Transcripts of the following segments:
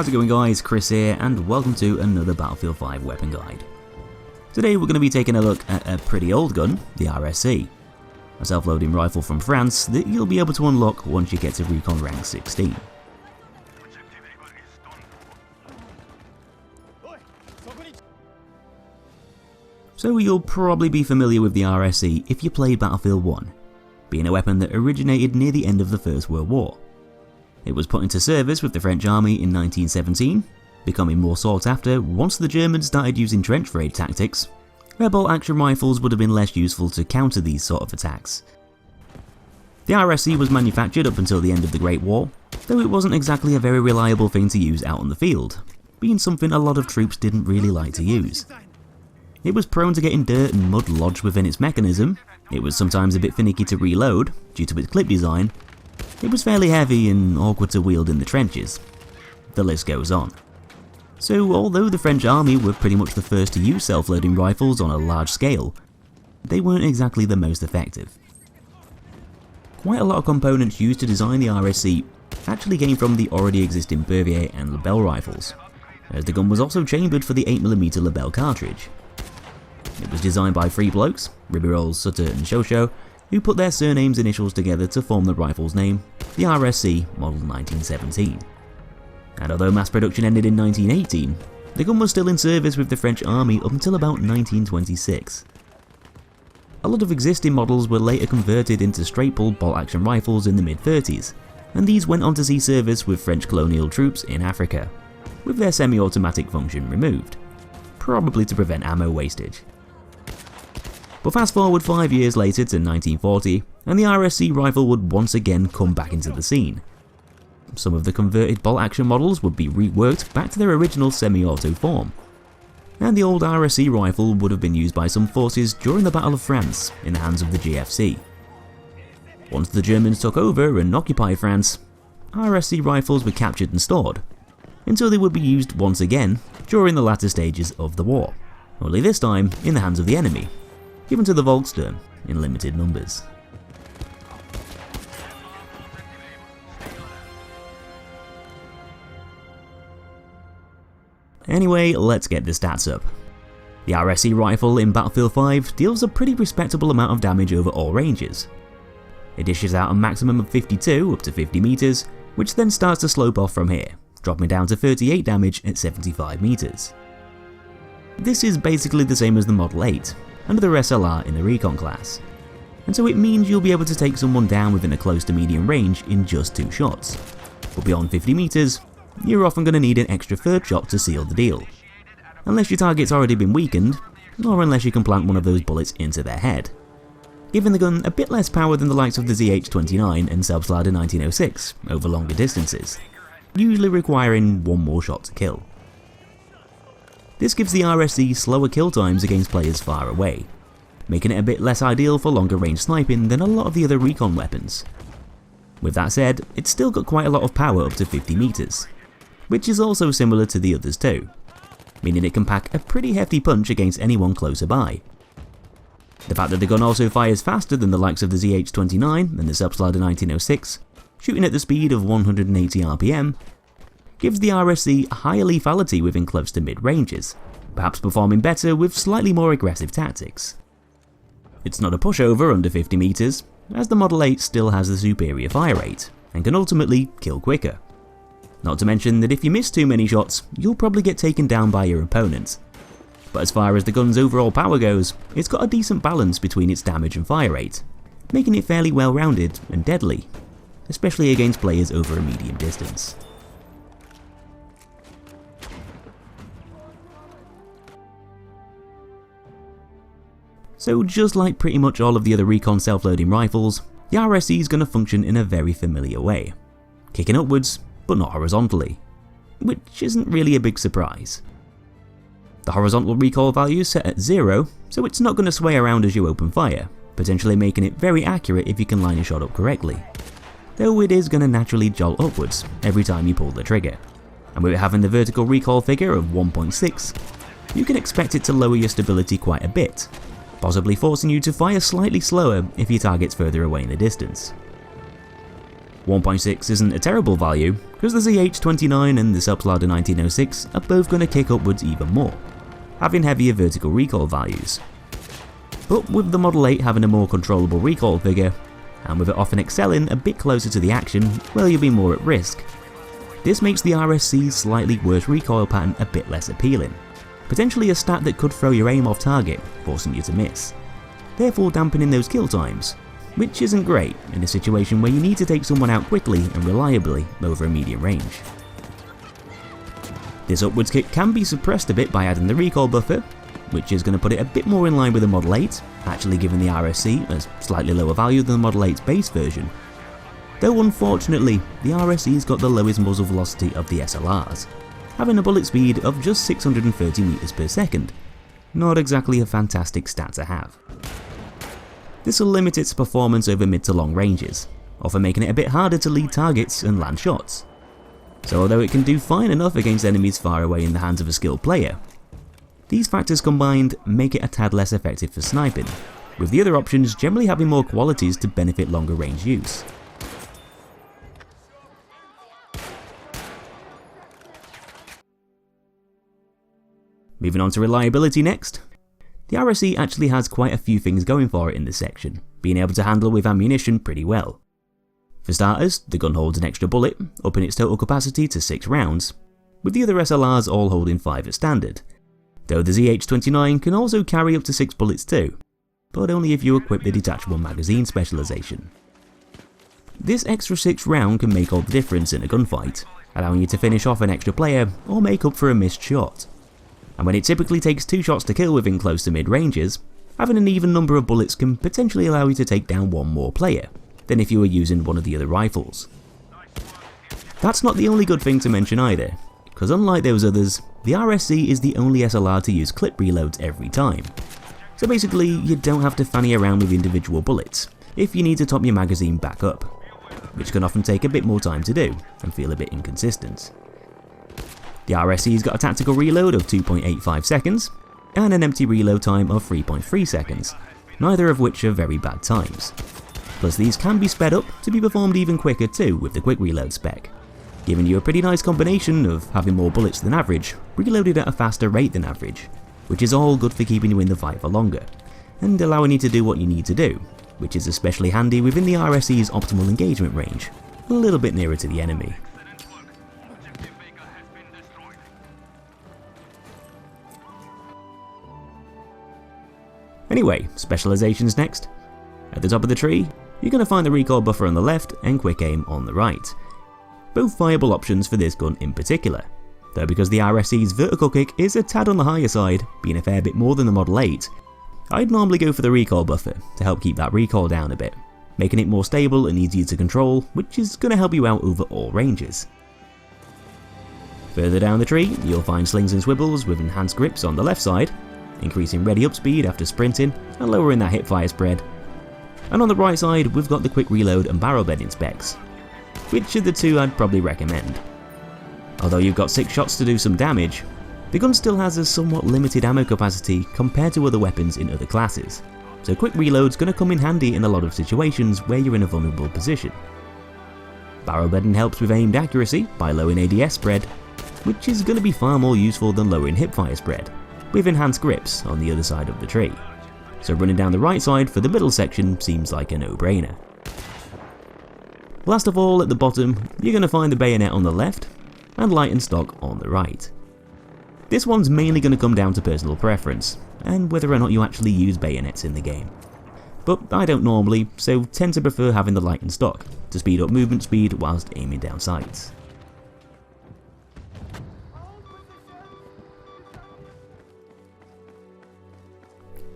How's it going guys, Kris here, and welcome to another Battlefield 5 weapon guide. Today we're going to be taking a look at a pretty old gun, the RSC, a self-loading rifle from France that you'll be able to unlock once you get to recon rank 16. So you'll probably be familiar with the RSC if you played Battlefield 1, being a weapon that originated near the end of the First World War. It was put into service with the French army in 1917, becoming more sought after once the Germans started using trench raid tactics. Their bolt-action rifles would have been less useful to counter these sort of attacks. The RSC was manufactured up until the end of the Great War, though it wasn't exactly a very reliable thing to use out on the field, being something a lot of troops didn't really like to use. It was prone to getting dirt and mud lodged within its mechanism, it was sometimes a bit finicky to reload due to its clip design, it was fairly heavy and awkward to wield in the trenches. The list goes on. So although the French army were pretty much the first to use self-loading rifles on a large scale, they weren't exactly the most effective. Quite a lot of components used to design the RSC actually came from the already existing Berthier and Lebel rifles, as the gun was also chambered for the 8mm Lebel cartridge. It was designed by three blokes, Ribeyrolles, Sutter and Chauchot, who put their surnames' initials together to form the rifle's name, the RSC Model 1917. And although mass production ended in 1918, the gun was still in service with the French army up until about 1926. A lot of existing models were later converted into straight-pull bolt-action rifles in the mid-30s, and these went on to see service with French colonial troops in Africa, with their semi-automatic function removed, probably to prevent ammo wastage. But fast forward 5 years later to 1940, and the RSC rifle would once again come back into the scene. Some of the converted bolt-action models would be reworked back to their original semi-auto form, and the old RSC rifle would have been used by some forces during the Battle of France in the hands of the GFC. Once the Germans took over and occupied France, RSC rifles were captured and stored, until they would be used once again during the latter stages of the war, only this time in the hands of the enemy, given to the Volkssturm in limited numbers. Anyway, let's get the stats up. The RSC rifle in Battlefield 5 deals a pretty respectable amount of damage over all ranges. It dishes out a maximum of 52 up to 50 meters, which then starts to slope off from here, dropping down to 38 damage at 75 meters. This is basically the same as the Model 8, under their SLR in the Recon class, and so it means you'll be able to take someone down within a close to medium range in just 2 shots, but beyond 50 meters, you're often going to need an extra third shot to seal the deal, unless your target's already been weakened, or unless you can plant one of those bullets into their head, giving the gun a bit less power than the likes of the ZH-29 and Selbstlader 1906 over longer distances, usually requiring one more shot to kill. This gives the RSC slower kill times against players far away, making it a bit less ideal for longer range sniping than a lot of the other recon weapons. With that said, it's still got quite a lot of power up to 50 meters, which is also similar to the others too, meaning it can pack a pretty hefty punch against anyone closer by. The fact that the gun also fires faster than the likes of the ZH-29 and the Selbstlader 1906, shooting at the speed of 180 RPM, gives the RSC higher lethality within close to mid ranges, perhaps performing better with slightly more aggressive tactics. It's not a pushover under 50 meters, as the Model 8 still has the superior fire rate, and can ultimately kill quicker. Not to mention that if you miss too many shots, you'll probably get taken down by your opponent. But as far as the gun's overall power goes, it's got a decent balance between its damage and fire rate, making it fairly well rounded and deadly, especially against players over a medium distance. So just like pretty much all of the other recon self-loading rifles, the RSC is going to function in a very familiar way, kicking upwards but not horizontally, which isn't really a big surprise. The horizontal recoil value is set at 0, so it's not going to sway around as you open fire, potentially making it very accurate if you can line your shot up correctly, though it is going to naturally jolt upwards every time you pull the trigger, and with it having the vertical recoil figure of 1.6, you can expect it to lower your stability quite a bit, possibly forcing you to fire slightly slower if your target's further away in the distance. 1.6 isn't a terrible value, because the ZH-29 and the Specializations 1906 are both going to kick upwards even more, having heavier vertical recoil values. But with the Model 8 having a more controllable recoil figure, and with it often excelling a bit closer to the action, well, you'll be more at risk. This makes the RSC's slightly worse recoil pattern a bit less appealing, potentially a stat that could throw your aim off target, forcing you to miss, therefore dampening those kill times, which isn't great in a situation where you need to take someone out quickly and reliably over a medium range. This upwards kick can be suppressed a bit by adding the recoil buffer, which is going to put it a bit more in line with the Model 8, actually giving the RSC a slightly lower value than the Model 8's base version. Though unfortunately, the RSC's got the lowest muzzle velocity of the SLRs, having a bullet speed of just 630 meters per second. Not exactly a fantastic stat to have. This will limit its performance over mid to long ranges, often making it a bit harder to lead targets and land shots. So although it can do fine enough against enemies far away in the hands of a skilled player, these factors combined make it a tad less effective for sniping, with the other options generally having more qualities to benefit longer range use. Moving on to reliability next. The RSC actually has quite a few things going for it in this section, being able to handle with ammunition pretty well. For starters, the gun holds an extra bullet, upping its total capacity to 6 rounds, with the other SLRs all holding 5 at standard, though the ZH-29 can also carry up to 6 bullets too, but only if you equip the detachable magazine specialization. This extra 6 round can make all the difference in a gunfight, allowing you to finish off an extra player or make up for a missed shot. And when it typically takes 2 shots to kill within close to mid ranges, having an even number of bullets can potentially allow you to take down 1 more player than if you were using one of the other rifles. That's not the only good thing to mention either, because unlike those others, the RSC is the only SLR to use clip reloads every time. So basically, you don't have to fanny around with individual bullets if you need to top your magazine back up, which can often take a bit more time to do and feel a bit inconsistent. The RSC's got a tactical reload of 2.85 seconds and an empty reload time of 3.3 seconds, neither of which are very bad times. Plus these can be sped up to be performed even quicker too with the quick reload spec, giving you a pretty nice combination of having more bullets than average, reloaded at a faster rate than average, which is all good for keeping you in the fight for longer, and allowing you to do what you need to do, which is especially handy within the RSC's optimal engagement range, a little bit nearer to the enemy. Anyway, specializations next. At the top of the tree, you're going to find the recoil buffer on the left and quick aim on the right. Both viable options for this gun in particular, though because the RSC's vertical kick is a tad on the higher side, being a fair bit more than the Model 8, I'd normally go for the recoil buffer to help keep that recoil down a bit, making it more stable and easier to control, which is going to help you out over all ranges. Further down the tree, you'll find slings and swivels with enhanced grips on the left side, increasing ready up speed after sprinting and lowering that hipfire spread. And on the right side, we've got the quick reload and barrel bending specs, which are the two I'd probably recommend. Although you've got 6 shots to do some damage, the gun still has a somewhat limited ammo capacity compared to other weapons in other classes, so quick reload's going to come in handy in a lot of situations where you're in a vulnerable position. Barrel bending helps with aimed accuracy by lowering ADS spread, which is going to be far more useful than lowering hipfire spread, with enhanced grips on the other side of the tree. So running down the right side for the middle section seems like a no-brainer. Last of all, at the bottom, you're going to find the bayonet on the left and light and stock on the right. This one's mainly going to come down to personal preference, and whether or not you actually use bayonets in the game. But I don't normally, so tend to prefer having the light and stock, to speed up movement speed whilst aiming down sights.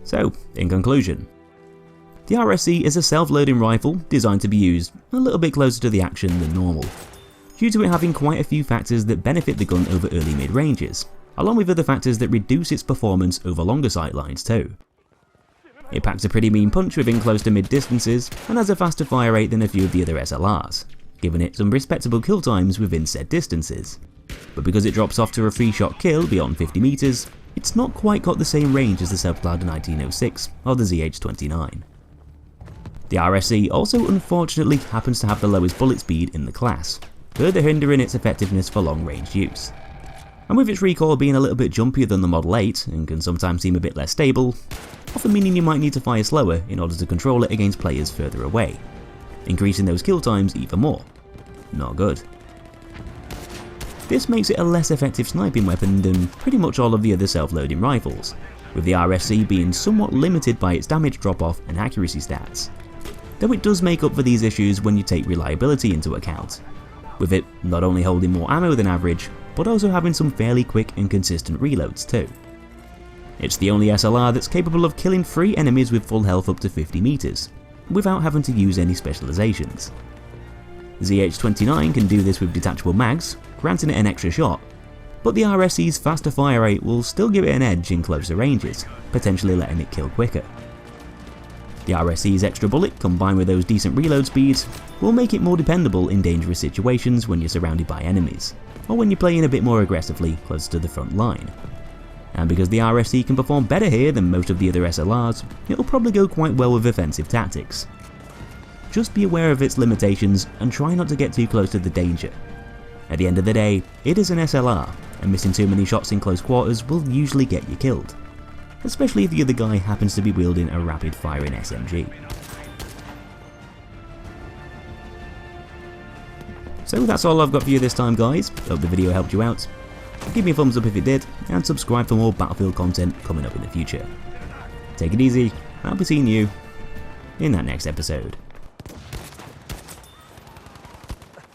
So, in conclusion, the RSC is a self-loading rifle designed to be used a little bit closer to the action than normal, due to it having quite a few factors that benefit the gun over early mid ranges, along with other factors that reduce its performance over longer sight lines too. It packs a pretty mean punch within close to mid distances and has a faster fire rate than a few of the other SLRs, giving it some respectable kill times within said distances. But because it drops off to a 3-shot kill beyond 50 meters, it's not quite got the same range as the Specializations 1906 or the ZH-29. The RSC also unfortunately happens to have the lowest bullet speed in the class, further hindering its effectiveness for long-range use. And with its recoil being a little bit jumpier than the Model 8 and can sometimes seem a bit less stable, often meaning you might need to fire slower in order to control it against players further away, increasing those kill times even more. Not good. This makes it a less effective sniping weapon than pretty much all of the other self-loading rifles, with the RSC being somewhat limited by its damage drop-off and accuracy stats, though it does make up for these issues when you take reliability into account, with it not only holding more ammo than average, but also having some fairly quick and consistent reloads too. It's the only SLR that's capable of killing 3 enemies with full health up to 50 meters, without having to use any specializations. ZH-29 can do this with detachable mags, granting it an extra shot, but the RSC's faster fire rate will still give it an edge in closer ranges, potentially letting it kill quicker. The RSC's extra bullet, combined with those decent reload speeds, will make it more dependable in dangerous situations when you're surrounded by enemies, or when you're playing a bit more aggressively closer to the front line. And because the RSC can perform better here than most of the other SLRs, it'll probably go quite well with offensive tactics. Just be aware of its limitations and try not to get too close to the danger. At the end of the day, it is an SLR, and missing too many shots in close quarters will usually get you killed, especially if the other guy happens to be wielding a rapid firing SMG. So that's all I've got for you this time, guys. Hope the video helped you out. Give me a thumbs up if it did, and subscribe for more Battlefield content coming up in the future. Take it easy, and I'll be seeing you in that next episode.